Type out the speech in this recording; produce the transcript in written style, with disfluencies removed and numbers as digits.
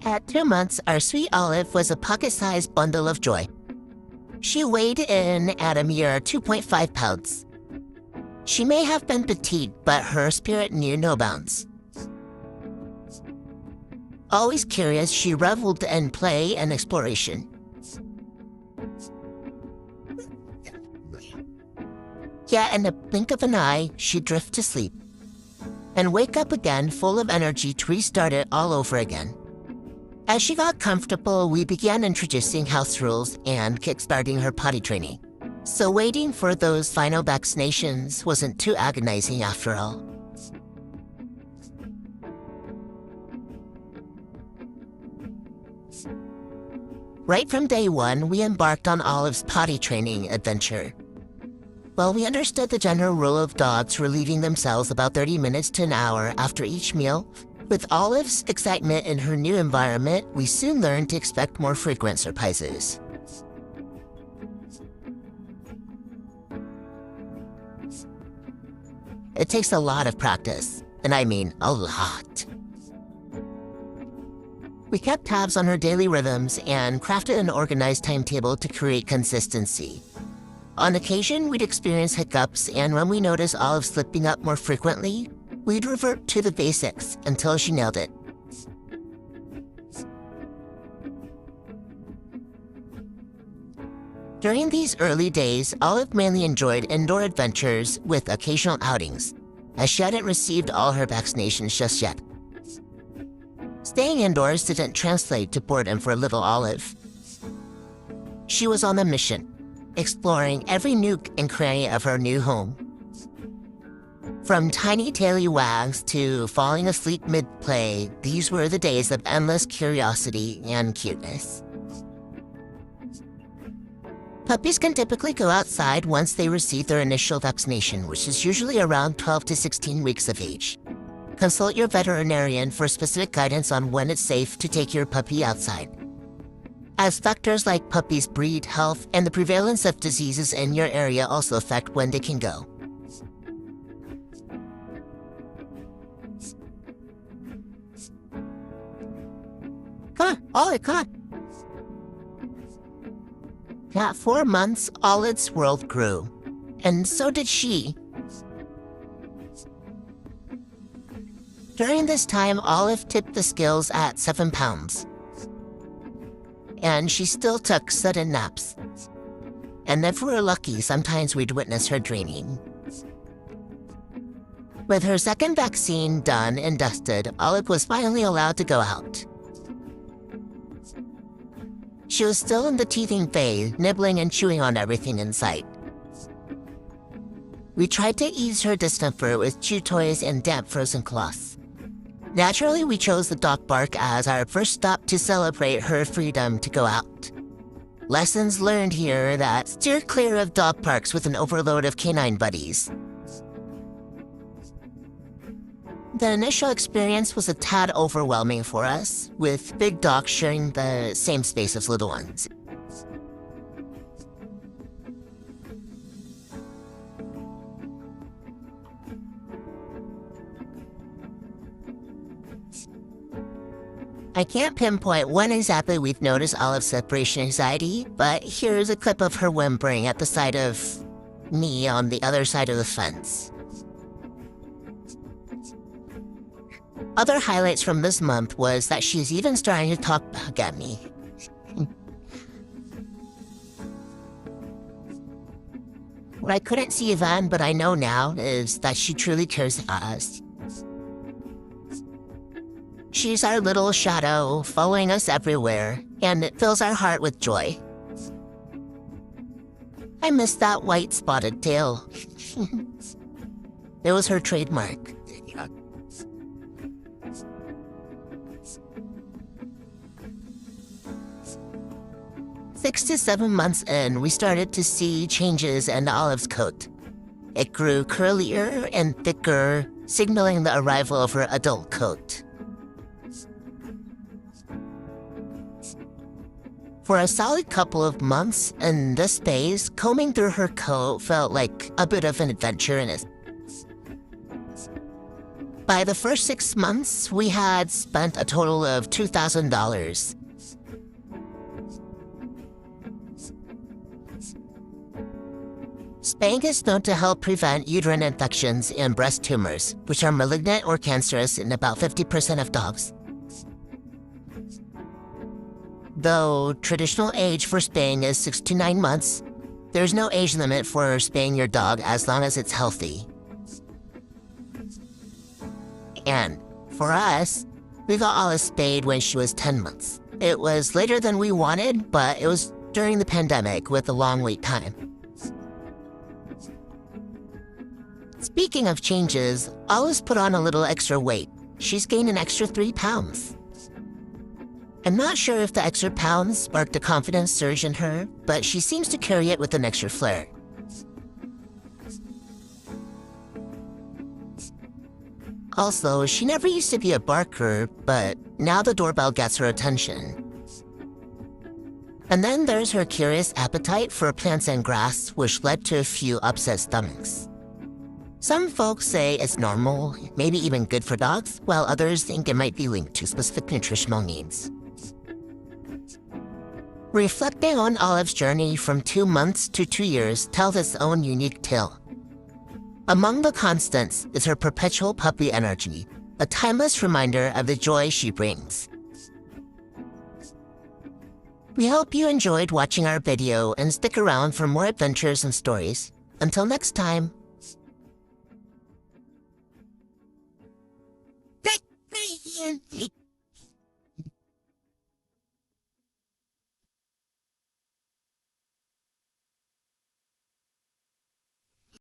At 2 months, our sweet Olive was a pocket-sized bundle of joy. She weighed in at a mere 2.5 pounds. She may have been petite, but her spirit knew no bounds. Always curious, she reveled in play and exploration. Yet in the blink of an eye, she'd drift to sleep and wake up again full of energy to restart it all over again. As she got comfortable, we began introducing house rules and kickstarting her potty training. So waiting for those final vaccinations wasn't too agonizing after all. Right from day one, we embarked on Olive's potty training adventure. Well, we understood the general rule of dogs relieving themselves about 30 minutes to an hour after each meal. With Olive's excitement in her new environment, we soon learned to expect more frequent surprises. It takes a lot of practice, and I mean a lot. We kept tabs on her daily rhythms and crafted an organized timetable to create consistency. On occasion, we'd experience hiccups, and when we noticed Olive slipping up more frequently, we'd revert to the basics until she nailed it. During these early days, Olive mainly enjoyed indoor adventures with occasional outings, as she hadn't received all her vaccinations just yet. Staying indoors didn't translate to boredom for little Olive. She was on a mission, exploring every nook and cranny of her new home. From tiny taily wags to falling asleep mid-play, these were the days of endless curiosity and cuteness. Puppies can typically go outside once they receive their initial vaccination, which is usually around 12 to 16 weeks of age. Consult your veterinarian for specific guidance on when it's safe to take your puppy outside, as factors like puppies' breed, health, and the prevalence of diseases in your area also affect when they can go. Come on, Olive, come on. At 4 months, Olive's world grew, and so did she. During this time, Olive tipped the scales at 7 pounds. And she still took sudden naps. And if we were lucky, sometimes we'd witness her dreaming. With her second vaccine done and dusted, Olive was finally allowed to go out. She was still in the teething phase, nibbling and chewing on everything in sight. We tried to ease her discomfort with chew toys and damp frozen cloths. Naturally, we chose the dog bark as our first stop to celebrate her freedom to go out. Lessons learned here that steer clear of dog parks with an overload of canine buddies. The initial experience was a tad overwhelming for us, with big dogs sharing the same space as little ones. I can't pinpoint when exactly we've noticed Olive's separation anxiety, but here's a clip of her whimpering at the sight of me on the other side of the fence. Other highlights from this month was that she's even starting to talk back at me. What I couldn't see then, but I know now, is that she truly cares about us. She's our little shadow, following us everywhere, and it fills our heart with joy. I miss that white spotted tail. It was her trademark. 6 to 7 months in, we started to see changes in Olive's coat. It grew curlier and thicker, signaling the arrival of her adult coat. For a solid couple of months in this phase, combing through her coat felt like a bit of an adventure in it. By the first 6 months, we had spent a total of $2,000. Spaying is known to help prevent uterine infections and breast tumors, which are malignant or cancerous in about 50% of dogs. Though traditional age for spaying is 6 to 9 months, there's no age limit for spaying your dog as long as it's healthy. And for us, we got Olive spayed when she was 10 months. It was later than we wanted, but it was during the pandemic with a long wait time. Speaking of changes, Olive's put on a little extra weight. She's gained an extra 3 pounds. I'm not sure if the extra pounds sparked a confidence surge in her, but she seems to carry it with an extra flair. Also, she never used to be a barker, but now the doorbell gets her attention. And then there's her curious appetite for plants and grass, which led to a few upset stomachs. Some folks say it's normal, maybe even good for dogs, while others think it might be linked to specific nutritional needs. Reflecting on Olive's journey from 2 months to 2 years tells its own unique tale. Among the constants is her perpetual puppy energy, a timeless reminder of the joy she brings. We hope you enjoyed watching our video and stick around for more adventures and stories. Until next time.